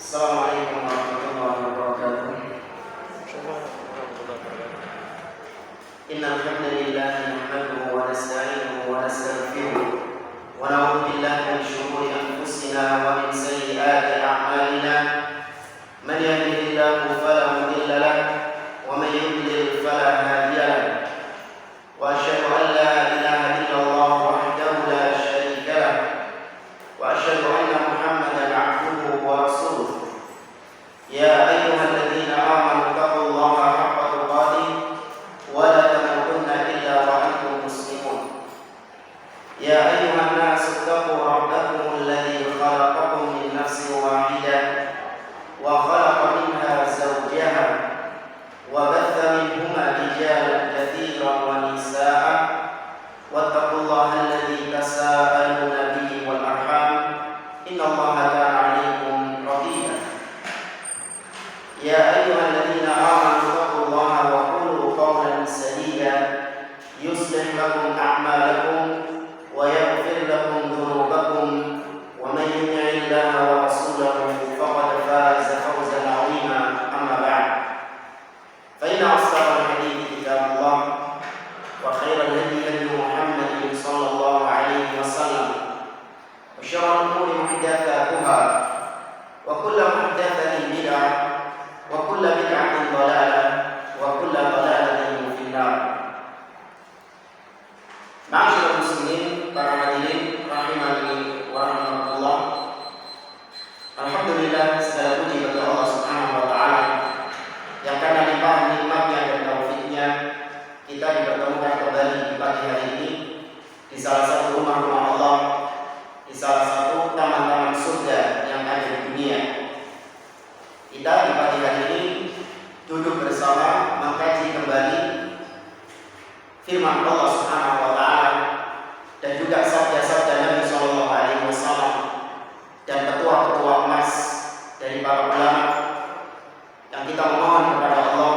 Assalamualaikum warahmatullahi wabarakatuh. Innal hamdalillah nahmaduhu wa nasta'inuhu wa nastaghfiruh wa na'udzu billahi min shururi anfusina wa min sayyiati a'malina. Man yahdihillahu fala mudilla lahu wa man yudlil fala hadiya lahu. Wa asyhadu an la ilaha illallah wahdahu la syarika lahu wa asyhadu anna Muhammadan 'abduhu wa rasuluh. Ya ayyuhalladzina amanu taqullaha haqqa tuqatih wa la tamutunna illa wa antum muslimun. Ya ayyuhan nasu taqu rabbakum alladzi khalaqakum min nafsin wahidah wa khalaqa minha zawjaha wa batha minhuma rijalan katsiran wa nisaa'a wattaqullaha alladzi tasaaluna bihi wal arham innallaha kana 'alaykum raqiba. Ya ayyuhalladzina amanu taqullaha wa qulu qawlan sadida yuslih lakum a'malakum wa yaghfir lakum dhunubakum wa man yuti'illaha wa rasulahu faqad faza fawzan 'azima. Amma ba'd. Fa inna asdaqal hadithi kitabullah wa khairal hadi hadi Muhammadin sallallahu alaihi wasallam wa syarrul umuri muhdatsatuha wa kullu muhdatsatin bid'ah wa kullu bid'atin dhalalah wa kullu dhalalatin finnar. Ma'asyiral muslimin, para hadirin rahimani wa rahimakumullah. Alhamdulillah, segala puji bagi Allah Subhanahu wa taala yang karena limpahan nikmatnya dan taufiknya kita dipertemukan kembali di pagi hari ini di salah satu rumah-rumah Allah, di salah satu taman-taman surga yang ada di dunia. Kita di pagi hari ini duduk bersama mengkaji kembali firman Allah Subhanahu wa taala dan juga sabda-sabda Nabi sallallahu alaihi wasallam dan petua-petua emas dari para ulama, yang kita memohon kepada Allah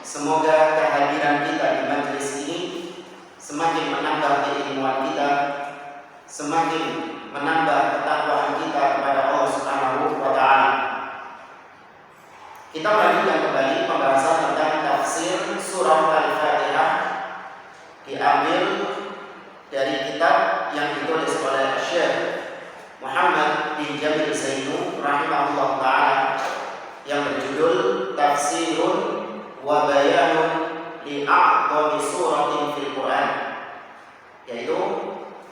semoga kehadiran kita di majelis ini semakin menambah keilmuan kita, semakin menambah ketakwaan kita kepada Allah Subhanahu wa taala. Kita melanjutkan kembali pembahasan tentang tafsir surah Al-Fatihah, diambil dari kitab yang ditulis oleh Syekh Muhammad bin Jamil Zainu rahimahullah ta'ala yang berjudul Tafsirun wa Bayanun li a'dhami suratin fil Quran, yaitu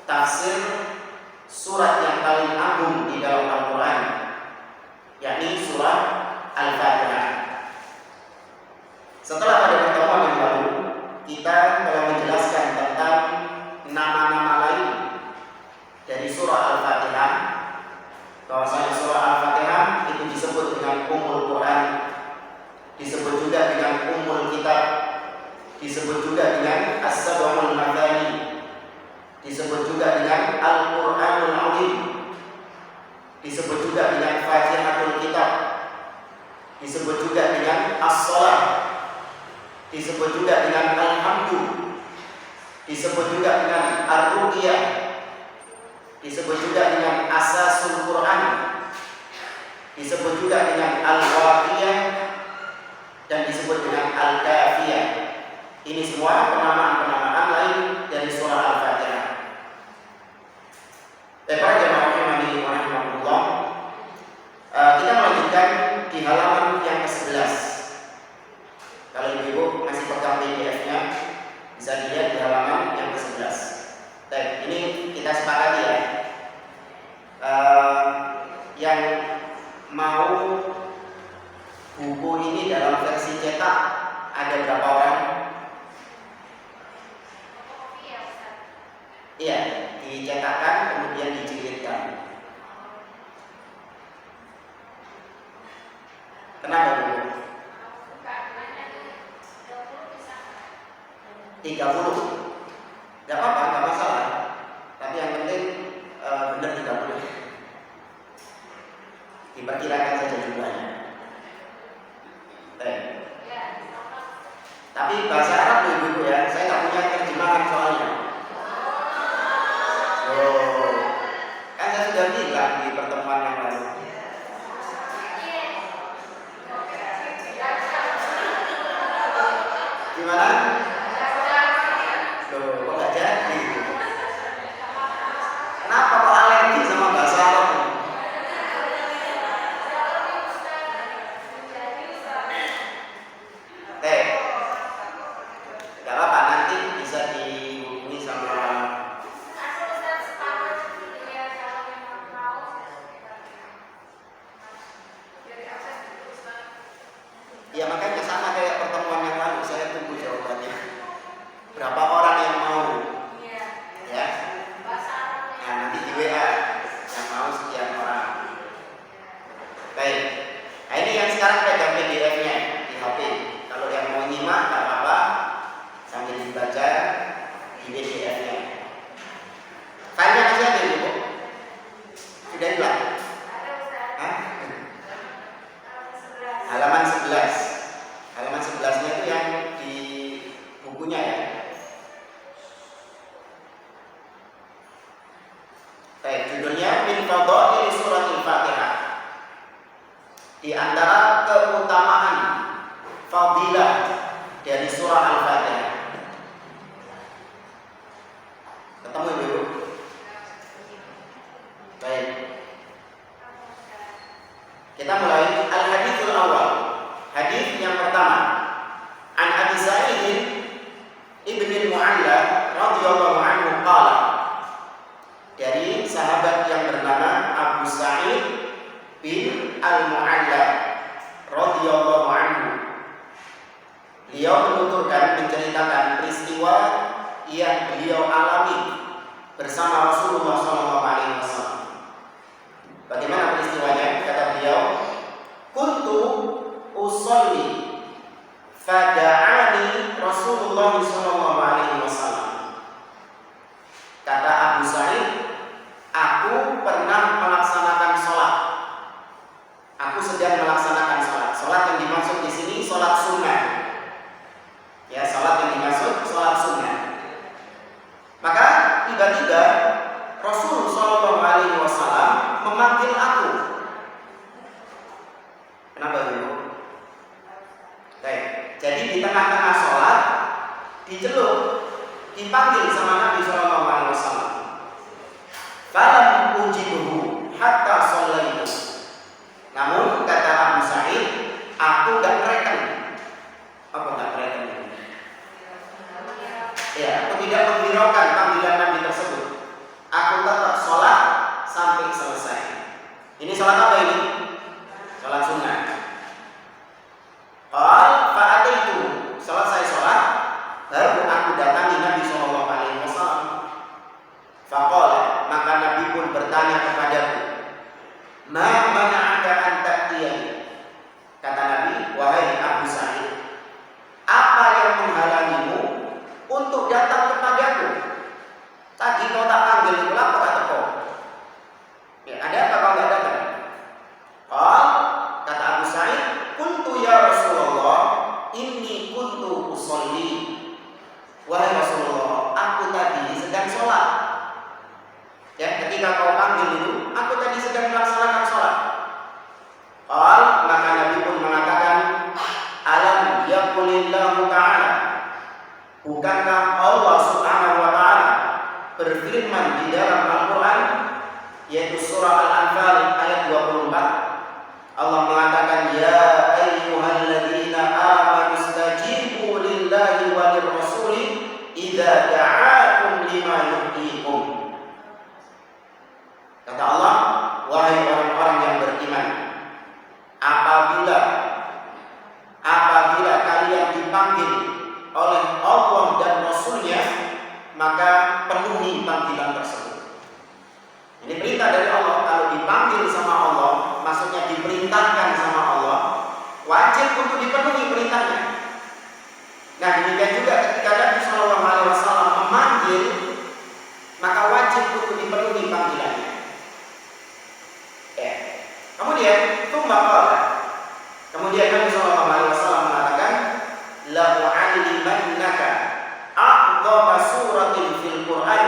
tafsir surat yang paling agung di dalam Al-Quran, yakni surah Al-Fatihah. Setelah pada pertemuan yang lalu kita telah menjelaskan tentang nama-nama lain dari surah Al-Fatihah, bahwasanya surah Al-Fatihah itu disebut dengan Ummul Quran, disebut juga dengan Ummul Kitab, disebut juga dengan As-Sab'ul Mathani, disebut juga dengan Al-Qur'anul Azim, disebut juga dengan Fatihatul Kitab, disebut juga dengan As-Shalah, disebut juga dengan Alhamdu, disebut juga dengan Ar-Ruqyah, disebut juga dengan Asasul Quran, disebut juga dengan Al-Waqiyah, dan disebut dengan Al-Kafiyah. Ini semua penamaan-penamaan lain dari surah Al-Fatihah. Para jemaah rahimani wa rahimakumullah, kita melanjutkan di halaman yang ke-11. Kalau ibu masih pegang PDF-nya, bisa dilihat di halaman yang ke-11. Baik, ini kita sepakati ya. Yang mau buku ini dalam versi cetak ada berapa orang? Iya, dicetakkan kemudian dijilidkan. Kenapa dulu? 30. Gak apa-apa, gak masalah. Tapi yang penting benar 30. Diperkirakan saja jumlahnya. Tapi bahasa Arab loh ibu ya, saya nggak punya terjemahan soalnya. Kan saya sudah bilang di pertemuan yang lalu. Judulnya min fadhaili suratil Fatihah. Di antara keutamaan fadilah dari surah Al-Fatihah. Ketemu Ibu? Baik. Kita mulai al-haditsul awal. Hadis yang pertama. An Abi Sa'id ibn al-Mu'alla radhiyallahu anhu qala. Dari sahabat yang bernama Abu Sa'id bin al-Mu'alla radhiyallahu anhu. Beliau menuturkan, menceritakan peristiwa yang beliau alami bersama Rasulullah SAW. Bagaimana peristiwanya? Kata beliau, kuntu usolli fada'ani Rasulullah SAW. Kata Abu Sa'id, aku pernah melaksanakan sholat. Aku sedang melaksanakan sholat. Sholat yang dimaksud di sini sholat sunnah. Ya, sholat yang dimaksud sholat sunnah. Maka tiba-tiba Rasulullah SAW memanggil aku. Kenapa dulu? Baik. Jadi di tengah-tengah sholat diceluk, dipanggil sama Nabi SAW. Falam ujibuhu hatta shallaitu. Namun kata Abu Sa'id, aku gak mereken. Apa gak mereken? Ya, aku tidak menghiraukan panggilan Nabi tersebut. Aku tetap sholat sampai selesai. Ini sholat apa ini? Sholat sunnah. Fa'ataitu. Selesai sholat, baru aku datangi Nabi SAW. Faqala, maka Nabi pun bertanya kepadaku, ma mana'aka an ta'tiyani? Kata Nabi, wahai Abu Sa'id, apa yang menghalangimu untuk datang kepadaku? Tadi kau tak panggil, kenapa tak teko? Ya, ada apa kau enggak datang? Kata Abu Sa'id, kuntu ya Rasulullah, inni kuntu usolli. Wahai Rasulullah, aku tadi sedang sholat. Ya, ketika kau panggil itu, aku tadi sedang melaksanakan sholat. Maka Nabi pun mengatakan, alam yaqulillahu ta'ala, bukankah Allah Subhanahu wa ta'ala berfirman di dalam Al-Quran, yaitu surah Al-Anfal ayat 24, Allah mengatakan, ya ayyuhalladzina amanu istajibu lillahi wa lirrasuli idza da'akum lima yuhyikum. Kata Allah, wahai orang-orang yang beriman, apabila kalian dipanggil oleh Allah dan Rasulnya, maka penuhi panggilan tersebut. Ini perintah dari Allah. Kalau dipanggil sama Allah, maksudnya diperintahkan sama Allah, wajib untuk dipenuhi perintahnya. Nah, demikian juga ketika Nabi SAW memanggil, maka wajib untuk dipenuhi panggilannya. Kemudian Nabi SAW mengatakan, la u'allimannaka a'dhama suratin fil Qur'an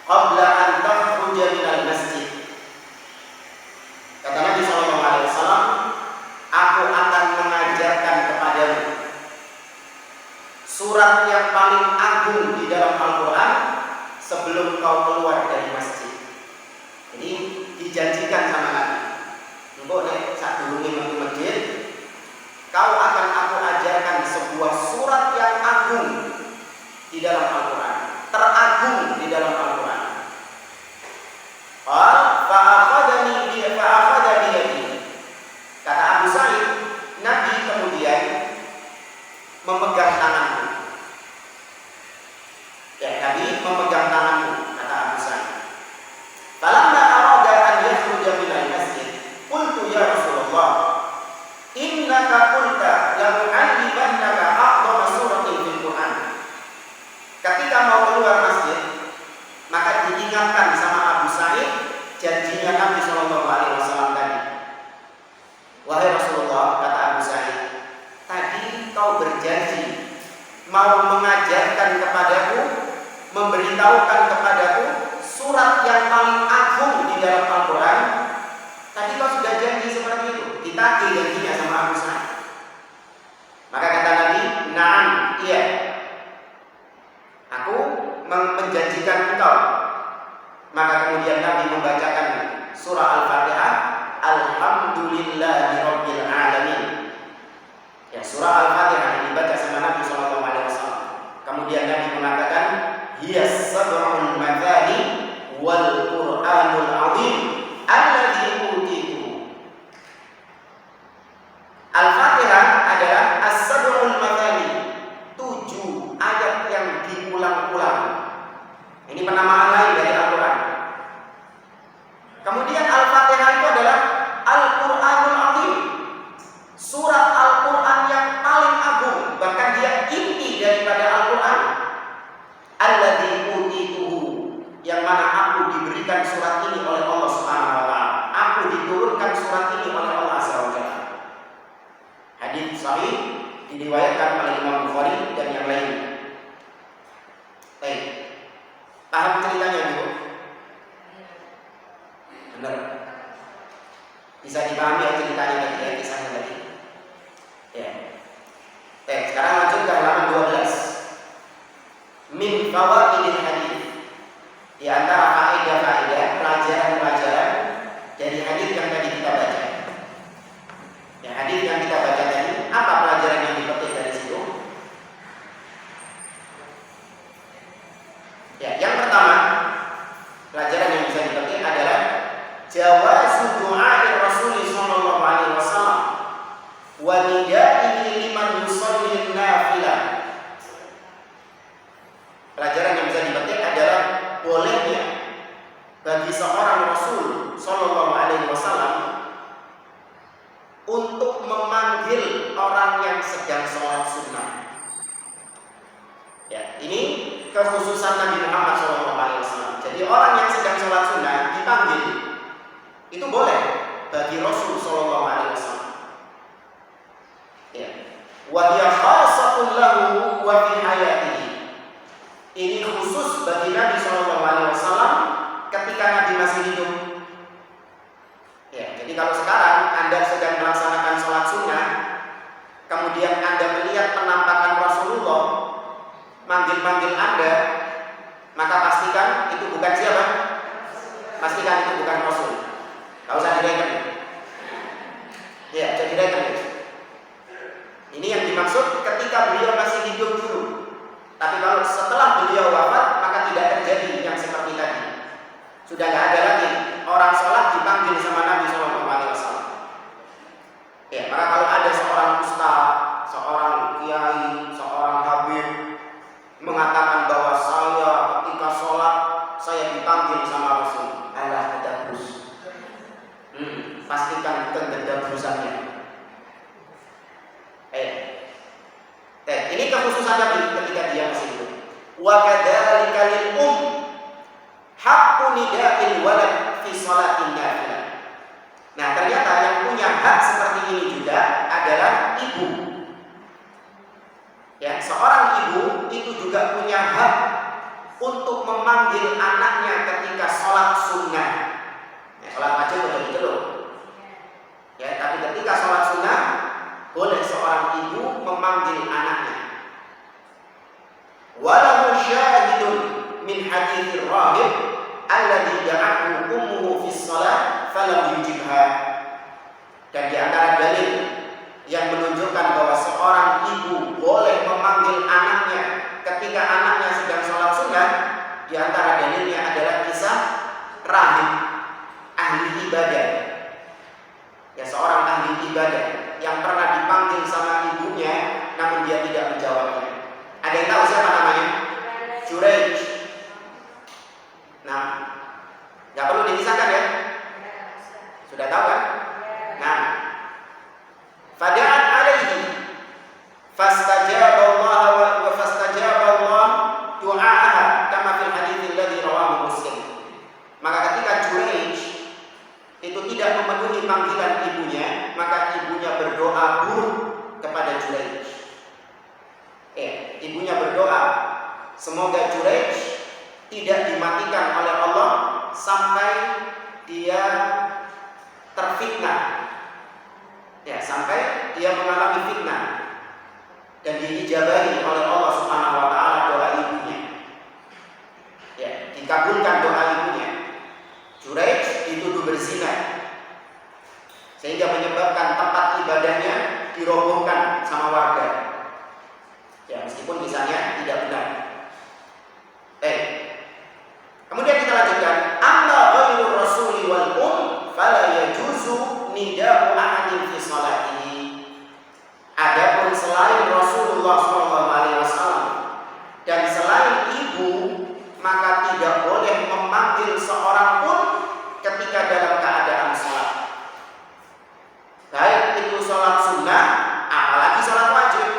qabla an takhruja minal masjid. Kata Nabi SAW, aku akan mengajarkan kepadamu surat yang paling agung di dalam Al-Quran sebelum kau keluar dari masjid. Jadi dijanjikan sama Nabi, engkau nek sak durunge metu masjid, kau akan aku ajarkan sebuah surat yang agung di dalam Al-Quran, teragung di dalam Al-Quran. Fa'akhadha biyadi. Kata Abu Sa'id, Nabi kemudian memegang tanganku. Ya, Nabi memegang tanganku, kata Abu Sa'id. Falamma arada an yakhruja minal masjid, qultu ya Rasulullah, innaka qulta la u'allimannaka a'dhama suratin fil Qur'an. Ketika mau keluar masjid, maka diingatkan sama Abu Sa'id janjinya Nabi SAW tadi. Wahai Rasulullah, kata Abu Sa'id, tadi kau berjanji mau mengajarkan kepadaku, memberitahukan kepadaku surat yang paling agung surah Al-Fatihah, Alhamdulillahirabbil alamin. Ya, surah Al-Fatihah yang dibaca sama Nabi sallallahu alaihi wasallam. Kemudian Nabi mengatakan, "Hiyas sab'ul mathani wal Qur'anul 'azim alladzi utitu." Al-Fatihah adalah as-sab'ul mathani, 7 ayat yang diulang-ulang. Ini penamaan lain dari Al-Qur'an. Kemudian Al-Fatihah itu adalah Al-Qur'anul 'azim, surat Al-Qur'an yang paling agung, bahkan dia inti daripada Al-Qur'an. Alladzi utituhu, yang mana aku diberikan surat ini oleh Allah Subhanahu wa taala. Aku diturunkan surat ini oleh Allah Subhanahu wa taala. Hadis sahih diriwayatkan oleh Imam Bukhari dan yang lain. Baik. Paham ceritanya dulu? Benar. Bisa dipahami ya ceritanya tadi, ya, kisahnya tadi. Ya. Baik, sekarang lanjut ke halaman 12. Min fawaidil hadis. Di antara faedah-faedah, pelajaran-pelajaran dari hadis yang tadi kita baca. Ya, hadis yang kita baca tadi, apa pelajaran yang dipetik dari situ? Ya, yang pertama, pelajaran yang bisa dipetik adalah jawazu du'a'i Rasul sallallahu alaihi wasallam wa nidaihi liman yusalli nafilah. Pelajaran yang bisa dipetik adalah bolehnya bagi seorang Rasul sallallahu alaihi wasallam untuk memanggil orang yang sedang sholat sunnah. Ya, ini kekhususan Nabi Muhammad SAW. Jadi orang yang sedang sholat sunnah dipanggil, itu boleh bagi Rasul SAW. Ya. Wa hiya khassatun lahu wa fi hayatihi. Ini khusus bagi Nabi SAW ketika Nabi masih hidup. Ya, jadi kalau sekarang Anda sedang melaksanakan sholat sunnah, kemudian Anda melihat penampakan Rasulullah manggil-manggil Anda, maka pastikan itu bukan siapa? Pastikan itu bukan Rasul. Gak usah direken. Ya, jadi direken. Ini yang dimaksud ketika beliau masih hidup dulu. Tapi kalau setelah beliau wafat, maka tidak terjadi yang seperti tadi. Sudah gak ada lagi orang sholat dipanggil sama Nabi SAW. Ya, maka kalau ada seorang ustaz, seorang kiai, seorang habib mengatakan bahwa saya ketika sholat saya dipanggil sama Rasul, alah tadabrus. Pastikan bukan tadabrusannya. Ini kekhususan Nabi ketika dia masih hidup. Wa kadzalika lil haqqu nida'il walad fi sholatin nafilah. Nah, ternyata yang punya hak seperti ini juga adalah ibu. Ya, seorang ibu itu juga punya hak untuk memanggil anaknya ketika sholat sunnah. Ya, sholat wajib udah gitu loh. Ya, tapi ketika sholat sunnah boleh seorang ibu memanggil anaknya. Walahu syahidun min haditsir rahib alladzi da'ahu ummuhu fi shalah falam yujibha. Dan di antara dalil yang menunjukkan bahwa seorang ibu boleh memanggil anaknya ketika anaknya sedang sholat sunnah, di antara dalilnya adalah kisah rahib ahli ibadah. Ya, seorang ahli ibadah yang pernah dipanggil sama ibunya namun dia tidak menjawabnya. Ada yang tahu siapa namanya? Juraij. Nah, nggak perlu dikisahkan ya. Sudah tahu kan? Nah, fada'at alaihi fastajaba Allah wa fastajaba Allah du'aaha kama fil hadits alladhi rawahu Muslim. Maka ketika Juraij itu tidak memenuhi panggilan ibunya, maka ibunya berdoa buruk kepada Juraij. Ibunya berdoa semoga Juraij tidak dimatikan oleh Allah sampai dia terfitnah. Ya, sampai dia mengalami fitnah dan diijabahi oleh Allah Subhanahu wa taala doa ibunya. Ya, dikabulkan doa ibunya. Juraij dituduh berzina, sehingga menyebabkan tempat ibadahnya dirobohkan sama warga. Ya, meskipun misalnya tidak benar. Kemudian kita lanjutkan. Amma ghairu rasuli wal fala yajuzu nida'u ahadin fi salatihi. Adapun selain Rasulullah SAW dan selain ibu, maka tidak boleh memanggil seorang pun ketika dalam keadaan sholat. Baik itu sholat sunnah, apalagi sholat wajib.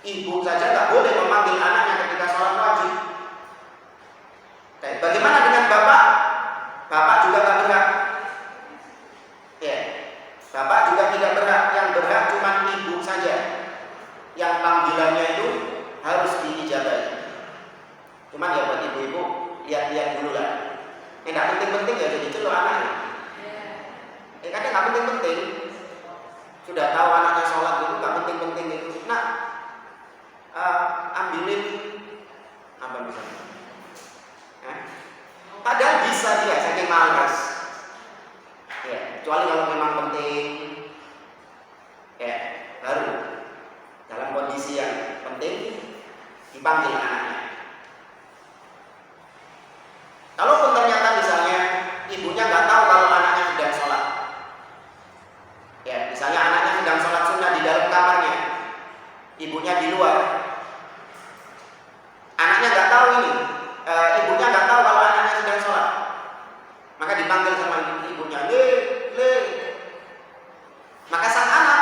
Ibu saja tak boleh memanggil anaknya ketika sholat wajib. Bagaimana dengan bapak? Bapak juga tak berhak. Ya, bapak juga tidak berhak. Yang berhak cuma ibu saja. Yang panggilannya itu harus diijabahi. Cuman ya buat ibu-ibu, lihat-lihat dulu lah. Nggak penting-penting ya jadi celok anaknya. Kadang nggak penting-penting. Sudah tahu anaknya sholat itu nggak penting-penting itu. Nah, ambilin apa misalnya? Padahal bisa dia saking malas. Ya, kecuali kalau memang penting. Ya, baru dalam kondisi yang penting dipanggil anaknya. Kalaupun ternyata misalnya ibunya nggak tahu kalau anaknya sedang sholat, ya misalnya anaknya sedang sholat sunnah di dalam kamarnya, ibunya di luar, anaknya nggak tahu ini, ibunya nggak tahu kalau anaknya sedang sholat, maka dipanggil sama ibunya, le, maka sang anak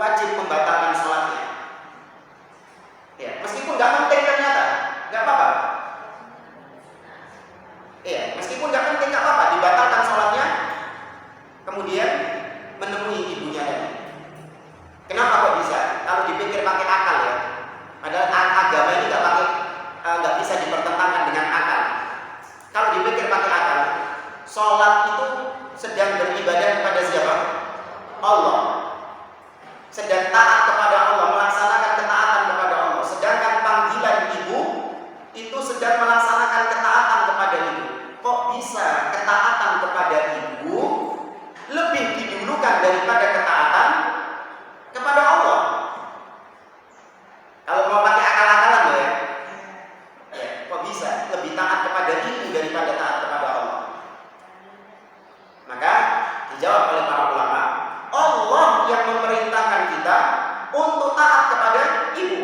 wajib membatalkan sholatnya. Ya, meskipun nggak penting ternyata, nggak apa-apa. Iya, meskipun nggak penting nggak apa-apa, dibatalkan sholatnya, kemudian menemui ibunya tadi. Kenapa kok bisa? Kalau dipikir pakai akal ya, padahal agama ini nggak bisa dipertentangkan dengan akal. Kalau dipikir pakai akal, sholat itu sedang beribadah kepada siapa? Allah. Sedang taat kepada Allah, melaksanakan ketaatan kepada Allah. Sedangkan panggilan ibu itu sedang melaksanakan ketaatan kepada ibu. Kok bisa ketaatan kepada ibu lebih didulukan daripada ketaatan kepada Allah? Kalau mau pakai akal-akalan ya, kok bisa lebih taat kepada ibu daripada taat kepada Allah? Maka dijawab oleh para ulama, Allah yang memerintahkan kita untuk taat kepada ibu.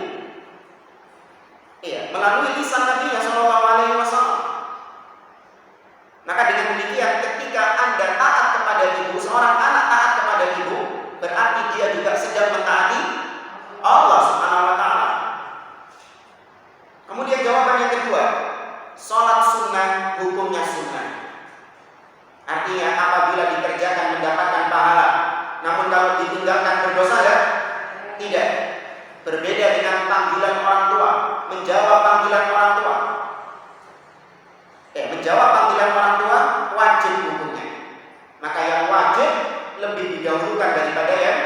Iya, melalui lisan Nabi Sallallahu Alaihi Wasallam. Maka dengan demikian, ketika Anda taat kepada ibu, seorang anak taat kepada ibu, berarti dia juga sedang mentaati Allah Subhanahu Wa Taala. Kemudian jawaban yang kedua, sholat sunnah hukumnya sunnah. Artinya apabila dikerjakan mendapatkan pahala, namun kalau ditinggalkan berdosa ya? Tidak. Berbeda dengan panggilan orang tua, menjawab panggilan orang tua. Menjawab panggilan orang tua wajib hukumnya. Maka yang wajib lebih didahulukan daripada yang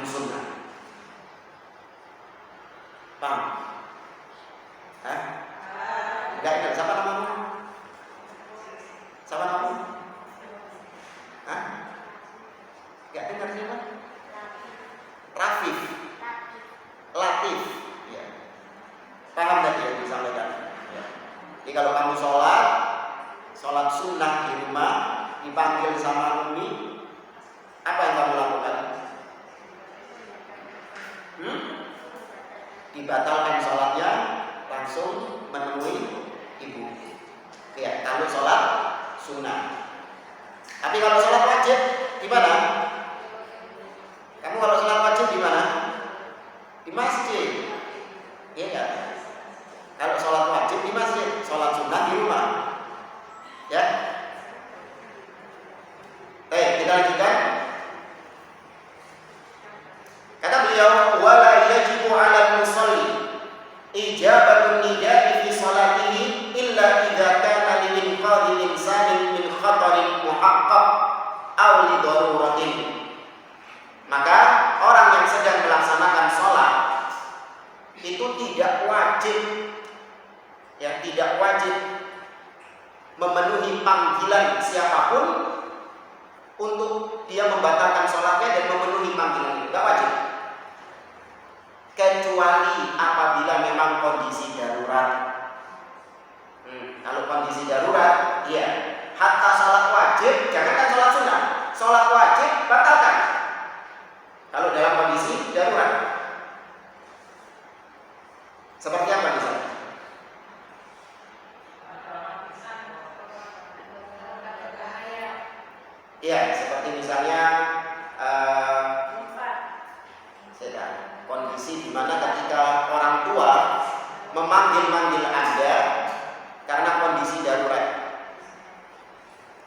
sunnah. Paham? Enggak ingat siapa namamu? Siapa namamu? Enggak dengar siapa? Rafif. Latif. Ya. Paham tadi yang disampaikan? Ya. Jadi kalau kamu sholat sunnah di rumah, dipanggil sama umi, apa yang kamu lakukan? Dibatalkan sholatnya, langsung menemui ibu. Ya, kalau sholat sunnah. Tapi kalau sholat wajib, gimana? Kamu kalau sholat wajib di mana? Di masjid. Iya enggak? Kalau sholat wajib di masjid, sholat sunnah di rumah. Ya. Kita lanjutkan. Kata beliau, wala yajibu 'alal musalli ijabatun nida'i fi salatihi illa idza kana lil inqadhi insanin min khatarin muhaqqaq aw li daruratin. Maka orang yang sedang melaksanakan sholat itu tidak wajib memenuhi panggilan siapapun untuk dia membatalkan sholatnya dan memenuhi panggilan itu, nggak wajib. Kecuali apabila memang kondisi darurat. Kalau kondisi darurat, iya. Hatta sholat wajib, jangankan sholat sunnah, sholat wajib batalkan. Kalau dalam kondisi darurat, seperti apa misalnya? Iya, seperti misalnya kondisi di mana ketika orang tua memanggil-manggil Anda karena kondisi darurat.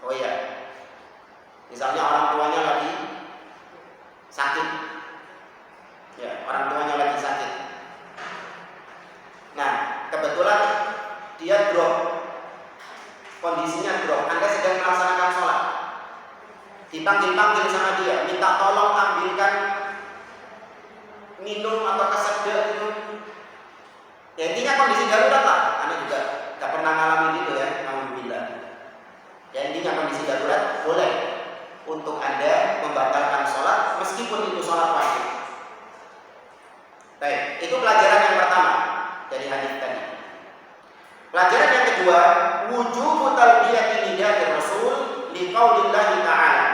Oh iya, misalnya orang tuanya lagi sakit. Ya, orang tuanya lagi sakit. Nah, kebetulan dia drop, kondisinya drop. Anda sedang melaksanakan sholat, dipanggil-panggil sama dia, minta tolong ambilkan minum atau kesedek itu. Ya intinya kondisi darurat lah. Anda juga gak pernah ngalami gitu ya, alhamdulillah. Ya intinya kondisi darurat boleh untuk Anda membatalkan sholat meskipun itu sholat wajib. Baik, itu pelajaran yang pertama dari hadis tadi. Pelajaran yang kedua, wujubu talbiyati nidai Rasul liqaulillahi ta'ala.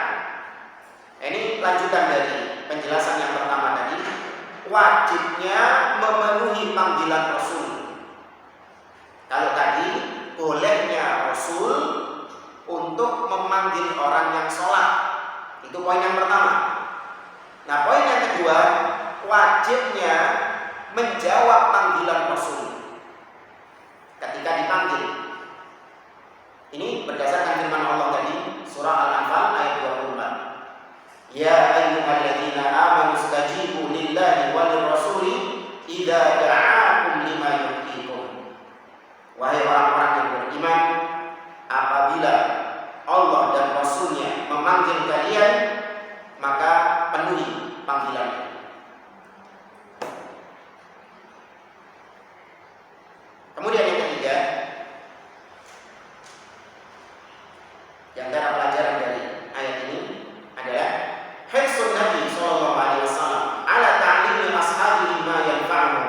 Ini lanjutan dari penjelasan yang pertama tadi. Wajibnya memenuhi panggilan Rasul. Kalau tadi bolehnya Rasul untuk memanggil orang yang sholat, itu poin yang pertama. Nah, poin yang kedua, wajibnya menjawab panggilan Rasul ketika dipanggil. Ini berdasarkan firman Allah tadi, surah Al-Anfal ayat 24. Ya ayyuhalladzina amanu istajibu lillahi walir rasuli idza da'akum lima yuhyikum. Wahai orang-orang yang beriman, apabila Allah dan Rasulnya memanggil kalian, maka penuhi panggilannya. Kemudian yang ketiga, di antara pelajaran dari ayat ini adalah hirsun Nabi sallallahu alaihi wasallam ala ta'limi ashabihi ma yanfa'uhum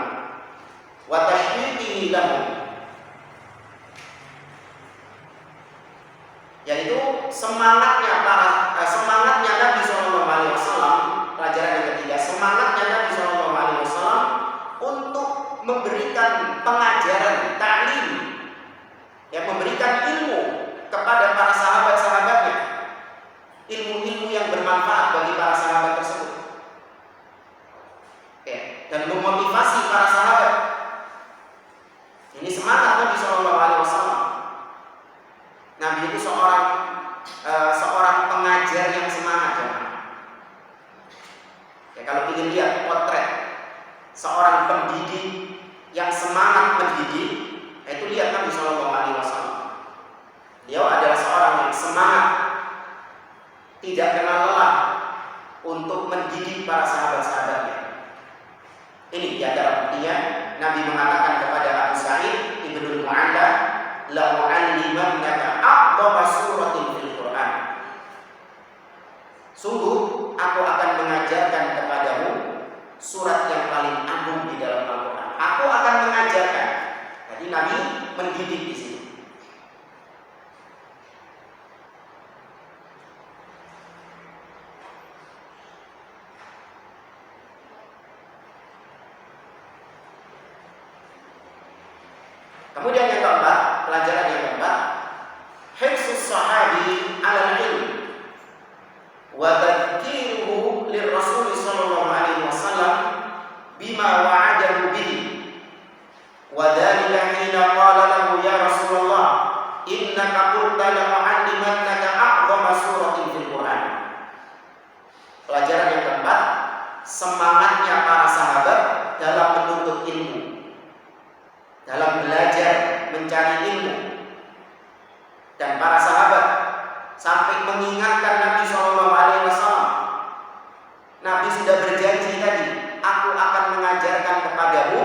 wa tashwiqihi lahum. Yaitu semangatnya Nabi sallallahu alaihi wasallam, pelajaran yang ketiga, semangatnya Nabi sallallahu alaihi wasallam untuk memberikan pengajaran, ta'lim, yang memberikan ilmu kepada para sahabat-sahabatnya, ilmu-ilmu yang bermanfaat bagi para sahabat tersebut, dan memotivasi para sahabat. Ini semangat Nabi Shallallahu Alaihi Wasallam. Nabi itu seorang pengajar yang semangat, ya. Kalau ingin lihat potret seorang pendidik yang semangat mendidik, itu lihat Nabi Shallallahu Alaihi Wasallam. Beliau adalah seorang yang semangat, tidak kenal lelah untuk mendidik para sahabat-sahabatnya. Ini di antara buktinya Nabi mengatakan kepada Abu Sa'id Ibnul Mu'alla, la u'allimannaka a'dhama suratin fil Qur'an. Sungguh aku akan mengajarkan kepadamu surat yang paling agung di dalam Al-Qur'an. Aku akan mengajarkan. Jadi Nabi mendidik di sini. Kemudian yang keempat, pelajaran yang keempat, hirsus sahabi 'alal ilm wa tadhkiruhu lirrasul sallallahu alaihi wasallam bima wa'adahu bihi. Wa dzalika hina qala lahu ya Rasulullah innaka qulta la u'allimannaka a'dhama suratin fil Qur'an. Pelajaran yang keempat, semangatnya para sahabat dalam menuntut ilmu, dalam belajar, mencari ilmu. Dan para sahabat sampai mengingatkan Nabi SAW. Nabi sudah berjanji tadi, aku akan mengajarkan kepadamu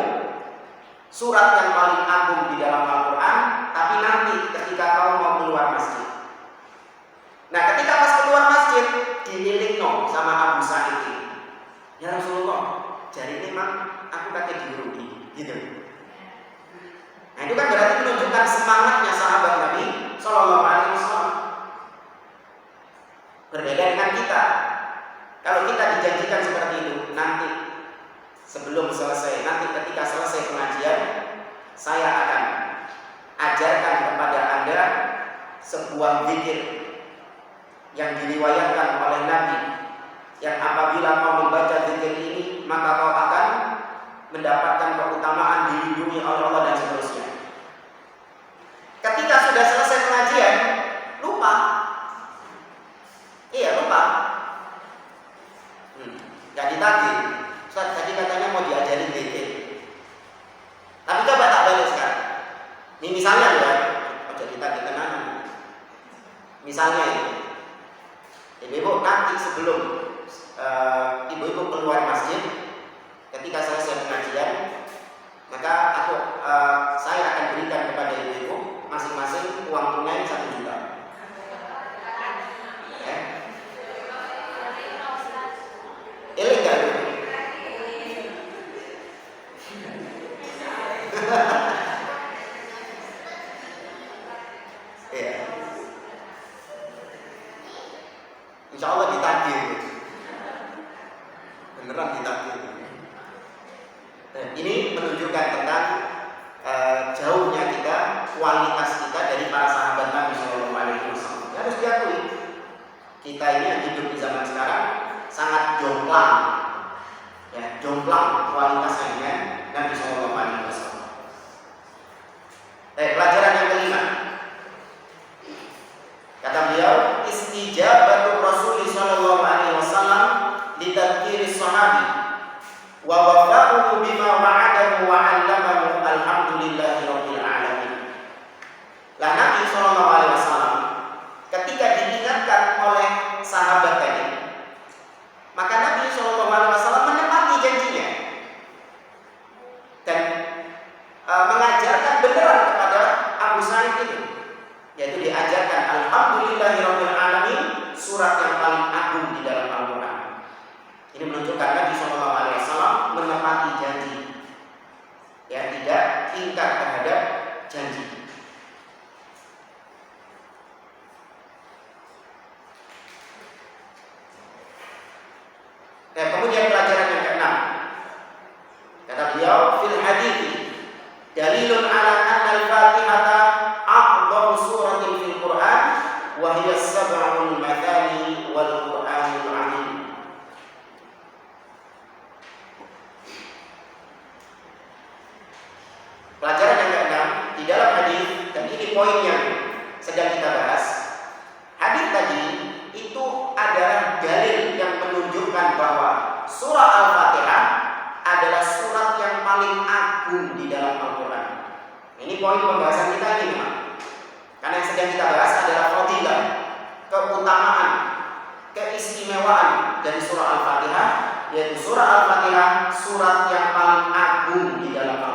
surat yang paling agung di dalam Al-Quran, tapi nanti ketika kau mau mau keluar masjid. Nah, ketika pas keluar masjid dililingno sama Abu Sa'id ini. Ya Rasulullah, jadi memang aku kate diuruti, gitu. Nah, itu kan berarti menunjukkan semangatnya sahabat Nabi Shallallahu Alaihi Wasallam. Berbeda dengan kita. Kalau kita dijanjikan seperti itu, nanti sebelum selesai, nanti ketika selesai pengajian, saya akan ajarkan kepada Anda sebuah zikir yang diriwayatkan oleh Nabi, yang apabila kau membaca zikir ini, maka kau akan mendapatkan keutamaan, dilindungi oleh Allah dan seterusnya. Ketika sudah selesai pengajian, lupa. Iya, lupa. Gak ditagih. Ustaz, tadi katanya mau diajarin zikir. Tapi coba tak balik sekarang. Ini misalnya ya, ojo ditagih tenan. Misalnya ini, ibu-ibu nanti sebelum ibu-ibu keluar masjid, ketika selesai pengajian, maka saya akan berikan kepada ibu-ibu masing-masing uang tunai 1 juta. Ilegal. Iya. Insya Allah ditagih. Beneran ditagih. Nah, ini menunjukkan tentang jauhnya kita, kualitas kita dari para sahabat Nabi Shallallahu Alaihi Wasallam. Harus diakui, kita ini yang hidup di zaman sekarang sangat jomplang, ya, jomplang kualitasnya dengan Nabi Shallallahu Alaihi Wasallam. Pelajaran yang kelima, kata beliau, istijabatul Rasul Shallallahu Alaihi Wasallam litadhkiri sahabi wa wafa'uhu bima wa'adahu wa 'allamahu alhamdulillahi rabbil alamin. Lah Nabi Shallallahu Alaihi Wasallam ketika diingatkan oleh sahabat tadi, maka Nabi Shallallahu Alaihi Wasallam menepati janjinya dan mengajarkan beneran kepada Abu Sa'id itu, yaitu diajarkan alhamdulillahirabbil alamin, surat yang paling agung di dalam Al-Quran. Ini menunjukkan Nabi Shallallahu Alaihi Wasallam menepati janji, ya, tidak ingkar terhadap janji. Nah, kemudian pelajaran yang keenam, kata beliau, fil hadithi dalilun ala anna al-Fatihata a'dhamu suratin fil Qur'an wa hiya as-sab'ul mathani wal Qur'anul 'azim. Pelajaran yang keenam di dalam hadis, dan ini poin yang sedang kita bahas. Hadis tadi itu adalah dalil yang menunjukkan bahwa surah Al-Fatihah adalah surat yang paling agung di dalam Al-Quran. Ini poin pembahasan kita ini, Pak. Karena yang sedang kita bahas adalah fadilah, keutamaan, keistimewaan dari surah Al-Fatihah, yaitu surah Al-Fatihah surat yang paling agung di dalam Al-Quran.